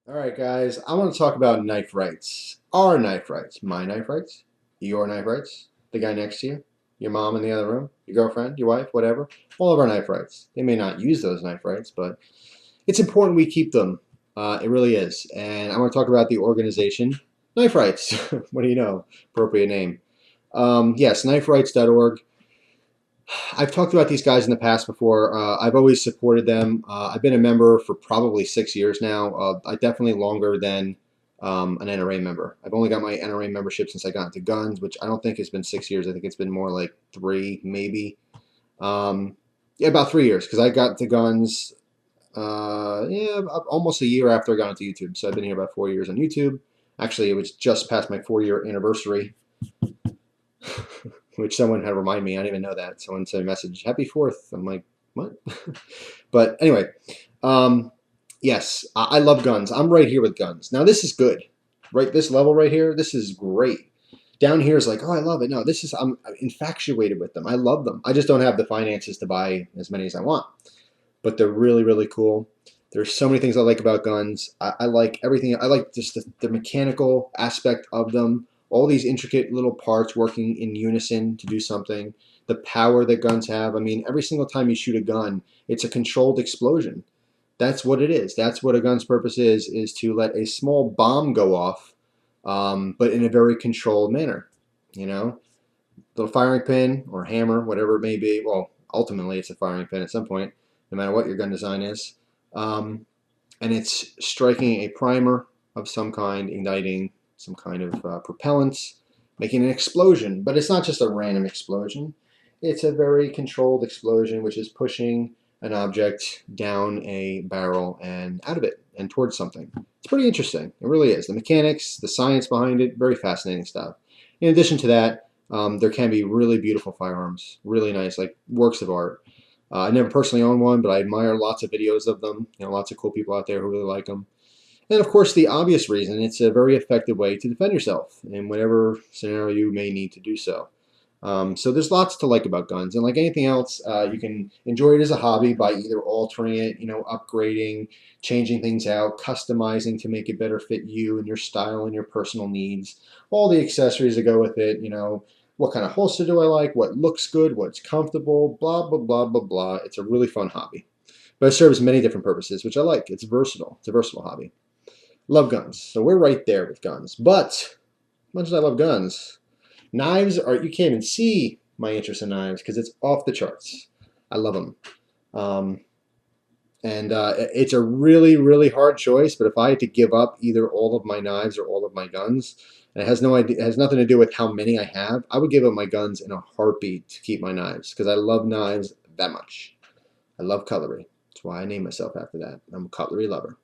All right, guys, I want to talk about knife rights. Our knife rights. My knife rights. Your knife rights. The guy next to you. Your mom in the other room. Your girlfriend. Your wife. Whatever. All of our knife rights. They may not use those knife rights, but it's important we keep them. It really is. And I want to talk about the organization Knife Rights. What do you know? Appropriate name. Yes, kniferights.org. I've talked about these guys in the past before. I've always supported them. I've been a member for probably 6 years now. I definitely longer than an NRA member. I've only got my NRA membership since I got into guns, which I don't think has been 6 years. I think it's been more like three, maybe. Yeah, about 3 years because I got into guns. Yeah, almost a year after I got into YouTube. So I've been here about 4 years on YouTube. Actually, it was just past my 4 year anniversary, which someone had to remind me. I didn't even know that. Someone sent a message, "Happy 4th." I'm like, what? But anyway, yes, I love guns. I'm right here with guns. Now this is good, right? This level right here, this is great. Down here is like, oh, I love it. No, this is I'm infatuated with them. I love them. I just don't have the finances to buy as many as I want. But they're really, really cool. There's so many things I like about guns. I like everything. I like just the mechanical aspect of them. All these intricate little parts working in unison to do something. The power that guns have. I mean, every single time you shoot a gun, it's a controlled explosion. That's what it is. That's what a gun's purpose is to let a small bomb go off, but in a very controlled manner. You know, little firing pin or hammer, whatever it may be. Well, ultimately, it's a firing pin at some point, no matter what your gun design is. And it's striking a primer of some kind, igniting some kind of propellant, making an explosion. But it's not just a random explosion. It's a very controlled explosion, which is pushing an object down a barrel and out of it and towards something. It's pretty interesting. It really is. The mechanics, the science behind it, very fascinating stuff. In addition to that, there can be really beautiful firearms, really nice, like works of art. I never personally owned one, but I admire lots of videos of them. You know, lots of cool people out there who really like them. And of course, the obvious reason, it's a very effective way to defend yourself in whatever scenario you may need to do so. So there's lots to like about guns, and like anything else, you can enjoy it as a hobby by either altering it, upgrading, changing things out, customizing to make it better fit you and your style and your personal needs. All the accessories that go with it, what kind of holster do I like, what looks good, what's comfortable, blah, blah, blah, blah, blah. It's a really fun hobby. But it serves many different purposes, which I like. It's versatile. It's a versatile hobby. Love guns. So we're right there with guns. But as much as I love guns, knives are, you can't even see my interest in knives because it's off the charts. I love them. And it's a really, really hard choice. But if I had to give up either all of my knives or all of my guns, and it has nothing to do with how many I have, I would give up my guns in a heartbeat to keep my knives because I love knives that much. I love cutlery. That's why I named myself after that. I'm a cutlery lover.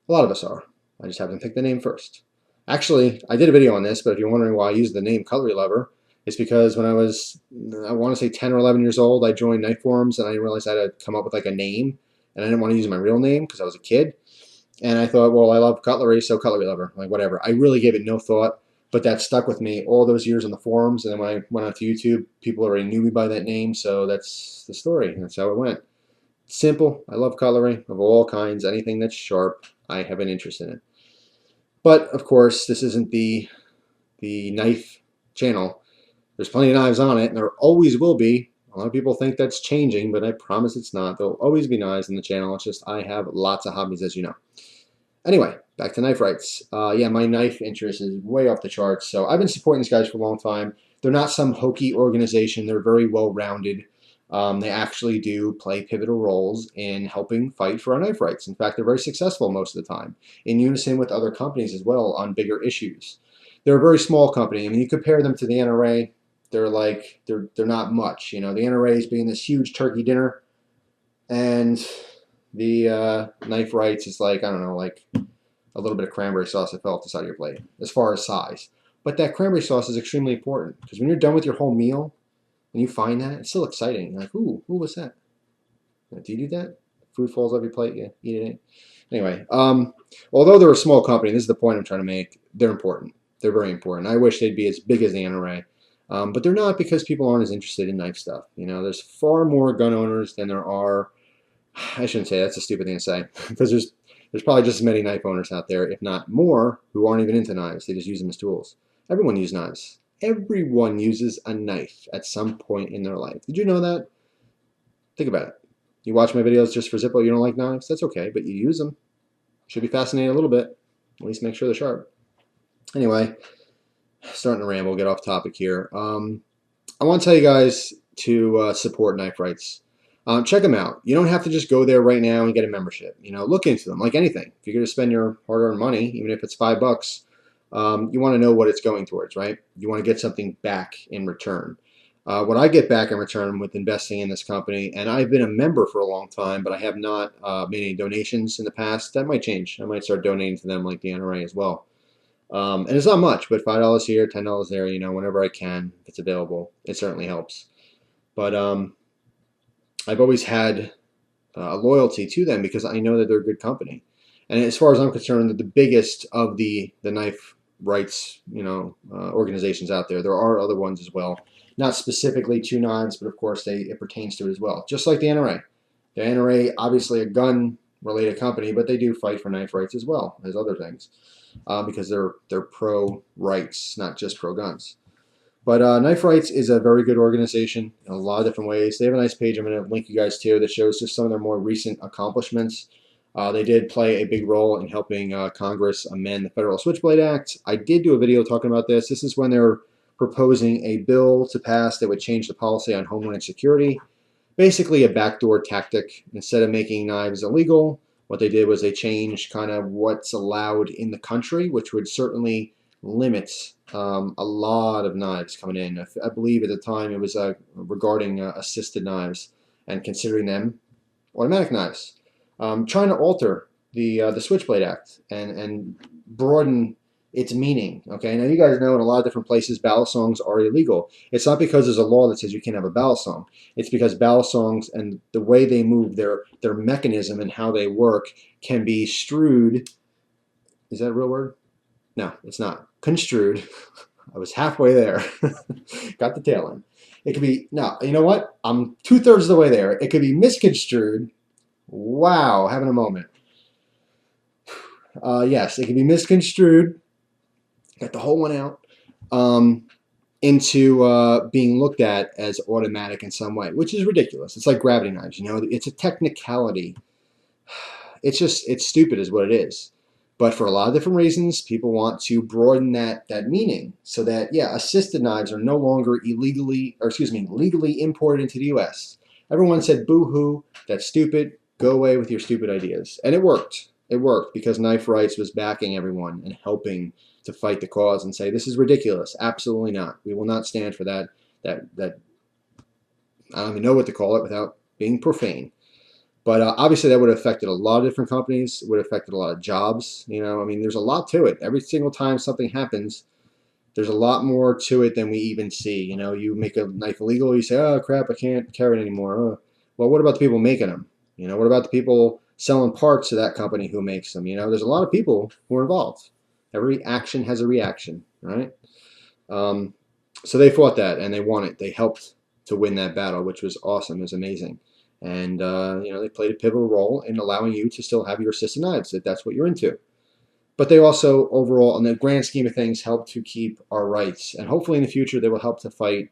A lot of us are. I just haven't picked the name first. Actually, I did a video on this, but if you're wondering why I used the name Cutlery Lover, it's because when I was, I want to say 10 or 11 years old, I joined knife forums and I realized I had to come up with like a name, and I didn't want to use my real name because I was a kid. And I thought, well, I love cutlery, so Cutlery Lover, like whatever. I really gave it no thought, but that stuck with me all those years on the forums. And then when I went onto YouTube, people already knew me by that name, so that's the story. That's how it went. Simple. I love cutlery of all kinds. Anything that's sharp, I have an interest in it. But of course, this isn't the knife channel. There's plenty of knives on it, and there always will be. A lot of people think that's changing, but I promise it's not. There'll always be knives in the channel. It's just I have lots of hobbies, as you know. Anyway, back to knife rights. Yeah, my knife interest is way off the charts. So I've been supporting these guys for a long time. They're not some hokey organization. They're very well-rounded. They actually do play pivotal roles in helping fight for our knife rights. In fact, they're very successful most of the time, in unison with other companies as well on bigger issues. They're a very small company. I mean, you compare them to the NRA, they're not much. The NRA is being this huge turkey dinner, and the knife rights is like, I don't know, like a little bit of cranberry sauce that fell off the side of your plate as far as size. But that cranberry sauce is extremely important because when you're done with your whole meal, and you find that, it's still exciting. You're like, ooh, what's that? Do you do that? Food falls off your plate, you eat it. Anyway, although they're a small company, this is the point I'm trying to make, they're important. They're very important. I wish they'd be as big as the NRA. But they're not because people aren't as interested in knife stuff. There's far more gun owners than there are, I shouldn't say, that's a stupid thing to say, because there's There's probably just as many knife owners out there, if not more, who aren't even into knives. They just use them as tools. Everyone uses knives. Everyone uses a knife at some point in their life. Did you know that? Think about it. You watch my videos just for Zippo, you don't like knives? That's okay, but you use them. Should be fascinated a little bit. At least make sure they're sharp. Anyway, starting to ramble, get off topic here. I want to tell you guys to support Knife Rights. Check them out. You don't have to just go there right now and get a membership. Look into them like anything. If you're going to spend your hard-earned money, even if it's $5, you want to know what it's going towards, right? You want to get something back in return. What I get back in return with investing in this company, and I've been a member for a long time, but I have not made any donations in the past. That might change. I might start donating to them like the NRA as well. And it's not much, but $5 here, $10 there, whenever I can, if it's available, it certainly helps. But I've always had a loyalty to them because I know that they're a good company. And as far as I'm concerned, they're the biggest of the knife rights, organizations out there. There are other ones as well. Not specifically to knives, but of course it pertains to it as well. Just like the NRA. The NRA, obviously a gun-related company, but they do fight for knife rights as well as other things, because they're pro-rights, not just pro-guns. But Knife Rights is a very good organization in a lot of different ways. They have a nice page I'm going to link you guys to that shows just some of their more recent accomplishments. They did play a big role in helping Congress amend the Federal Switchblade Act. I did do a video talking about this. This is when they're proposing a bill to pass that would change the policy on Homeland Security. Basically a backdoor tactic. Instead of making knives illegal, what they did was they changed kind of what's allowed in the country, which would certainly limit a lot of knives coming in. I believe at the time it was regarding assisted knives and considering them automatic knives. Trying to alter the Switchblade Act and broaden its meaning. Okay, now you guys know in a lot of different places battle songs are illegal. It's not because there's a law that says you can't have a battle song. It's because battle songs and the way they move, their mechanism and how they work can be construed. Is that a real word? No, it's not. Construed. I was halfway there. Got the tail end. It could be, no, you know what? I'm 2/3 of the way there. It could be misconstrued. Wow, having a moment. Yes, it can be misconstrued. Got the whole one out. Into being looked at as automatic in some way, which is ridiculous. It's like gravity knives, it's a technicality. It's stupid is what it is. But for a lot of different reasons, people want to broaden that meaning so that, yeah, assisted knives are no longer legally imported into the U.S. Everyone said, boo-hoo, that's stupid, go away with your stupid ideas. And it worked. It worked because Knife Rights was backing everyone and helping to fight the cause and say, this is ridiculous. Absolutely not. We will not stand for that I don't even know what to call it without being profane. But obviously that would have affected a lot of different companies. It would have affected a lot of jobs. There's a lot to it. Every single time something happens, there's a lot more to it than we even see. You make a knife illegal, you say, oh, crap, I can't carry it anymore. Oh. Well, what about the people making them? What about the people selling parts to that company who makes them? There's a lot of people who are involved. Every action has a reaction, right? So they fought that, and they won it. They helped to win that battle, which was awesome. It was amazing. And, they played a pivotal role in allowing you to still have your assisted knives, if that's what you're into. But they also, overall, in the grand scheme of things, help to keep our rights. And hopefully in the future, they will help to fight,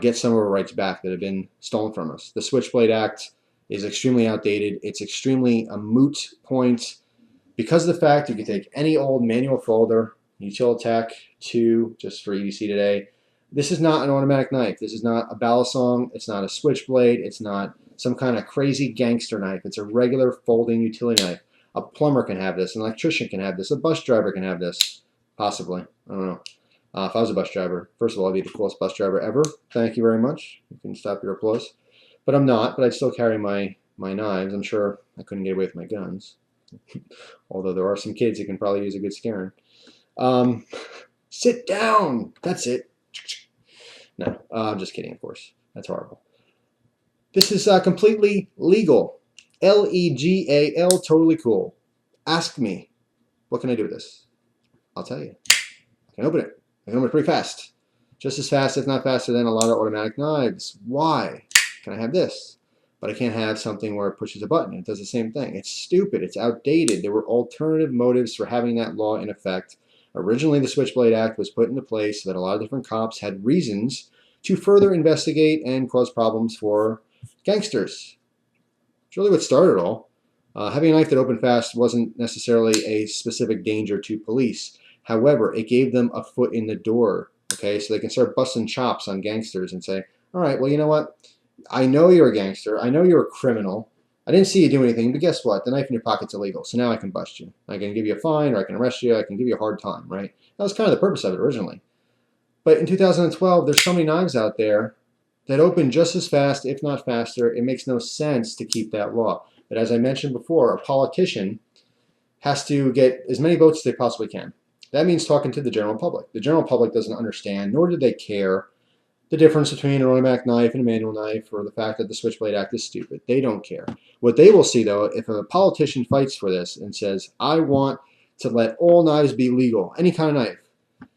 get some of our rights back that have been stolen from us. The Switchblade Act is extremely outdated. It's extremely a moot point because of the fact you can take any old manual folder, Utilitech 2, just for EDC today. This is not an automatic knife. This is not a battle song. It's not a switchblade. It's not some kind of crazy gangster knife. It's a regular folding utility knife. A plumber can have this. An electrician can have this. A bus driver can have this. Possibly. I don't know. If I was a bus driver, first of all, I'd be the coolest bus driver ever. Thank you very much. You can stop your applause. But I'm not. But I'd still carry my knives. I'm sure I couldn't get away with my guns. Although there are some kids who can probably use a good scaring. Sit down. That's it. No, I'm just kidding, of course. That's horrible. This is completely legal. Legal, totally cool. Ask me, what can I do with this? I'll tell you. I can open it. I can open it pretty fast. Just as fast, if not faster, than a lot of automatic knives. Why? Can I have this? but I can't have something where it pushes a button. It does the same thing. It's stupid. It's outdated. There were alternative motives for having that law in effect. Originally, the Switchblade Act was put into place so that a lot of different cops had reasons to further investigate and cause problems for gangsters. It's really what started it all. Having a knife that opened fast wasn't necessarily a specific danger to police. However, it gave them a foot in the door, okay? So they can start busting chops on gangsters and say, all right, well, you know what? I know you're a gangster. I know you're a criminal. I didn't see you do anything, but guess what? The knife in your pocket's illegal, so now I can bust you. I can give you a fine, or I can arrest you. I can give you a hard time, right? That was kind of the purpose of it originally. But in 2012, there's so many knives out there that open just as fast, if not faster. It makes no sense to keep that law. But as I mentioned before, a politician has to get as many votes as they possibly can. That means talking to the general public. The general public doesn't understand, nor do they care, the difference between an automatic knife and a manual knife, or the fact that the Switchblade Act is stupid. They don't care. What they will see, though, if a politician fights for this and says, I want to let all knives be legal, any kind of knife,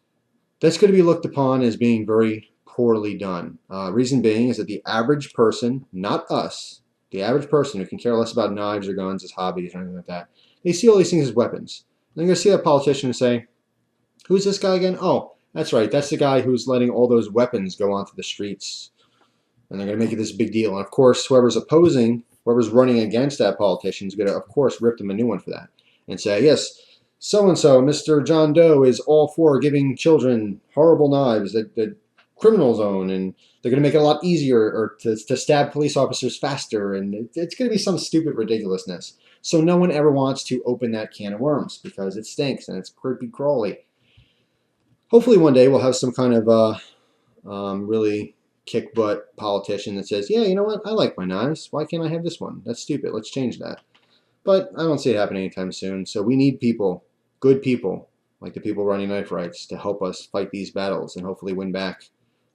that's going to be looked upon as being very poorly done. Reason being is that the average person, not us, the average person who can care less about knives or guns as hobbies or anything like that, they see all these things as weapons. And they're going to see that politician and say, who's this guy again? Oh, that's right. That's the guy who's letting all those weapons go onto the streets. And they're going to make it this big deal. And of course, whoever's opposing, whoever's running against that politician is going to, of course, rip them a new one for that. And say, yes, so-and-so, Mr. John Doe, is all for giving children horrible knives that criminals own. And they're going to make it a lot easier or to stab police officers faster. And it's going to be some stupid ridiculousness. So no one ever wants to open that can of worms because it stinks and it's creepy crawly. Hopefully one day we'll have some kind of really kick-butt politician that says, yeah, you know what, I like my knives. Why can't I have this one? That's stupid. Let's change that. But I don't see it happening anytime soon. So we need people, good people, like the people running knife rights, to help us fight these battles and hopefully win back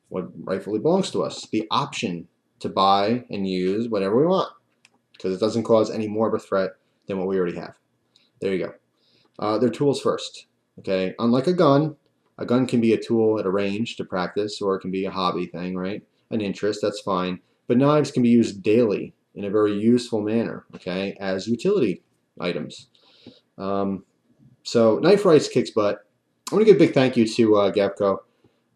what rightfully belongs to us. The option to buy and use whatever we want, because it doesn't cause any more of a threat than what we already have. There you go. They're tools first. Okay, unlike a gun can be a tool at a range to practice, or it can be a hobby thing, right? An interest, that's fine. But knives can be used daily in a very useful manner, okay, as utility items. So Knife Rights kicks butt. I want to give a big thank you to Gavco.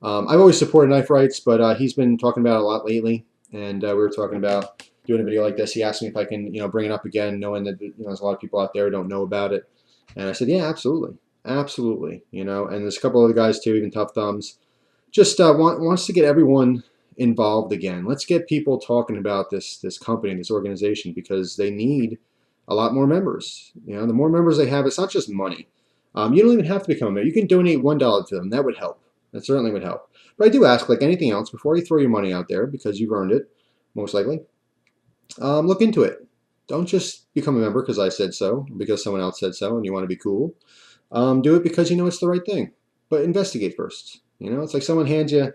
I've always supported Knife Rights, but he's been talking about it a lot lately, and we were talking about doing a video like this. He asked me if I can, bring it up again, knowing that there's a lot of people out there who don't know about it. And I said, yeah, absolutely. Absolutely, and there's a couple other guys too, even Tough Thumbs. Just wants to get everyone involved again. Let's get people talking about this company, this organization, because they need a lot more members. The more members they have, it's not just money. You don't even have to become a member. You can donate $1 to them. That would help. That certainly would help. But I do ask, like anything else, before you throw your money out there, because you've earned it, most likely, look into it. Don't just become a member because I said so, because someone else said so, and you want to be cool. Do it because you know it's the right thing. But investigate first. It's like someone hands you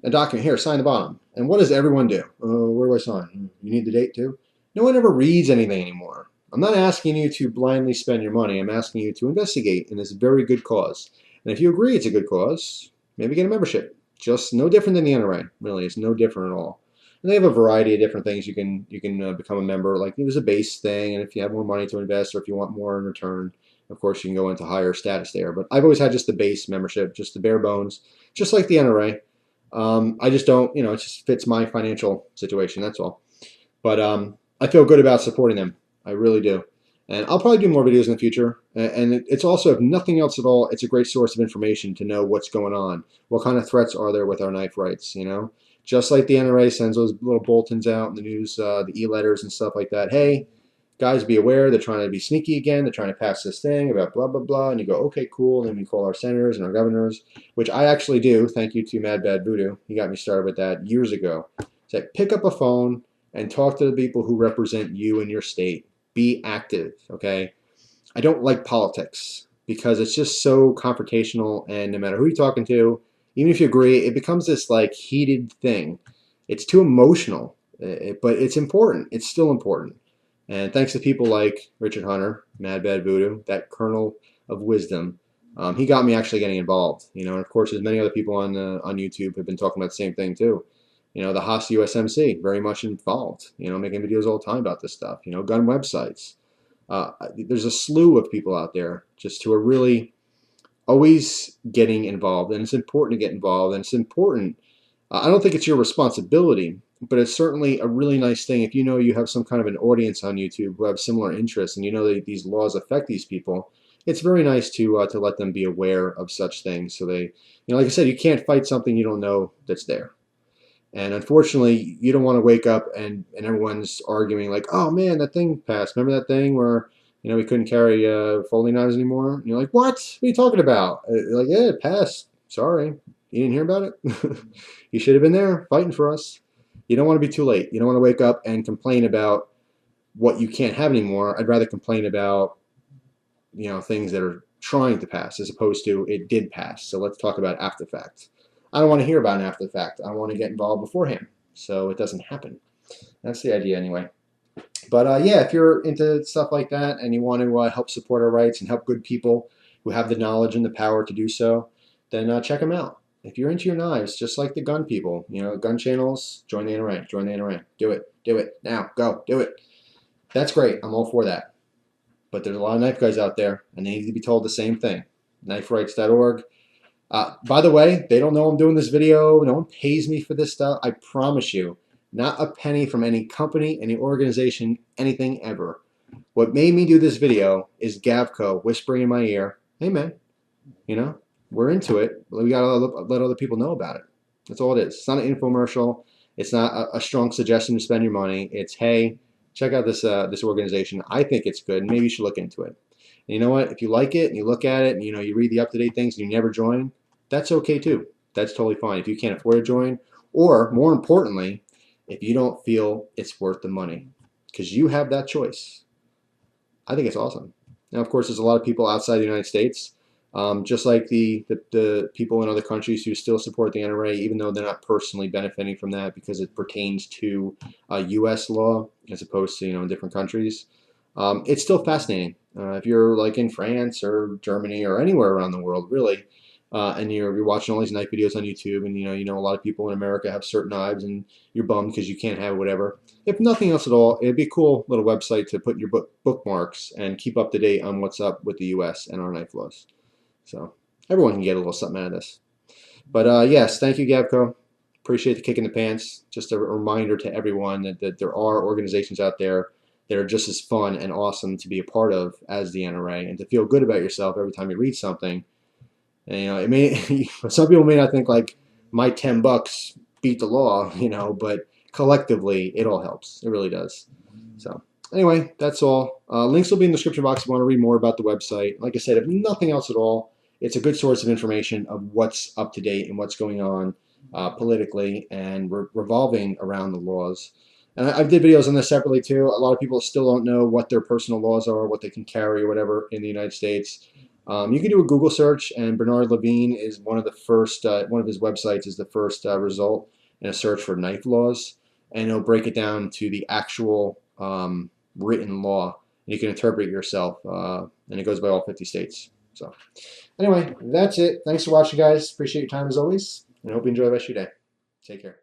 a document. Here, sign the bottom. And what does everyone do? Where do I sign? You need the date too? No one ever reads anything anymore. I'm not asking you to blindly spend your money. I'm asking you to investigate in this very good cause. And if you agree it's a good cause, maybe get a membership. Just no different than the NRA. Really, it's no different at all. And they have a variety of different things you can become a member. Like there's a base thing, and if you have more money to invest or if you want more in return, of course, you can go into higher status there. But I've always had just the base membership, just the bare bones, just like the NRA. I just don't, it just fits my financial situation, that's all. But I feel good about supporting them. I really do. And I'll probably do more videos in the future. And it's also, if nothing else at all, it's a great source of information to know what's going on. What kind of threats are there with our knife rights, Just like the NRA sends those little bulletins out in the news, the e-letters and stuff like that. Hey, guys, be aware, they're trying to be sneaky again. They're trying to pass this thing about blah, blah, blah. And you go, okay, cool. And then we call our senators and our governors, which I actually do. Thank you to Mad Bad Voodoo. He got me started with that years ago. It's like, pick up a phone and talk to the people who represent you in your state. Be active, okay? I don't like politics because it's just so confrontational, and no matter who you're talking to, even if you agree, it becomes this like heated thing. It's too emotional, but it's important. It's still important. And thanks to people like Richard Hunter, Mad Bad Voodoo, that kernel of wisdom, he got me actually getting involved. And of course, there's many other people on YouTube have been talking about the same thing too. The Haas USMC, very much involved, making videos all the time about this stuff, gun websites. There's a slew of people out there just who are really always getting involved, and it's important to get involved, and it's important. I don't think it's your responsibility, but it's certainly a really nice thing if you have some kind of an audience on YouTube who have similar interests, and that these laws affect these people. It's very nice to let them be aware of such things, so they, like I said, you can't fight something you don't know that's there. And unfortunately, you don't want to wake up and everyone's arguing like, oh man, that thing passed. Remember that thing where we couldn't carry folding knives anymore? And you're like, what? What are you talking about? You're like, yeah, it passed. Sorry, you didn't hear about it. You should have been there fighting for us. You don't want to be too late. You don't want to wake up and complain about what you can't have anymore. I'd rather complain about things that are trying to pass as opposed to it did pass. So let's talk about after fact. I don't want to hear about an after the fact. I want to get involved beforehand so it doesn't happen. That's the idea anyway. But yeah, if you're into stuff like that and you want to help support our rights and help good people who have the knowledge and the power to do so, then check them out. If you're into your knives, just like the gun people, gun channels, join the NRA, join the NRA. Do it, now, go, do it. That's great, I'm all for that. But there's a lot of knife guys out there, and they need to be told the same thing. kniferights.org. By the way, they don't know I'm doing this video. No one pays me for this stuff. I promise you, not a penny from any company, any organization, anything ever. What made me do this video is Gavco whispering in my ear, hey man, we're into it. We got to let other people know about it. That's all it is. It's not an infomercial. It's not a strong suggestion to spend your money. It's, hey, check out this organization. I think it's good. Maybe you should look into it. And you know what? If you like it and you look at it and you read the up-to-date things and you never join, that's okay too. That's totally fine if you can't afford to join, or more importantly, if you don't feel it's worth the money, because you have that choice. I think it's awesome. Now, of course, there's a lot of people outside the United States, just like the people in other countries who still support the NRA, even though they're not personally benefiting from that because it pertains to U.S. law as opposed to in different countries. It's still fascinating. If you're like in France or Germany or anywhere around the world, really, and you're watching all these knife videos on YouTube, and a lot of people in America have certain knives, and you're bummed because you can't have whatever. If nothing else at all, it'd be a cool little website to put in your bookmarks and keep up to date on what's up with the U.S. and our knife laws. So everyone can get a little something out of this. But yes, thank you, Gavco. Appreciate the kick in the pants. Just a reminder to everyone that there are organizations out there that are just as fun and awesome to be a part of as the NRA, and to feel good about yourself every time you read something. And, it may some people may not think like my $10 beat the law, but collectively it all helps. It really does. So anyway, that's all. Links will be in the description box if you want to read more about the website. Like I said, if nothing else at all, it's a good source of information of what's up to date and what's going on politically and revolving around the laws. And I did videos on this separately too. A lot of people still don't know what their personal laws are, what they can carry or whatever in the United States. You can do a Google search, and Bernard Levine is one of the first, one of his websites is the first result in a search for knife laws, and it'll break it down to the actual written law, and you can interpret it yourself, and it goes by all 50 states. So anyway, that's it. Thanks for watching, guys. Appreciate your time as always, and I hope you enjoy the rest of your day. Take care.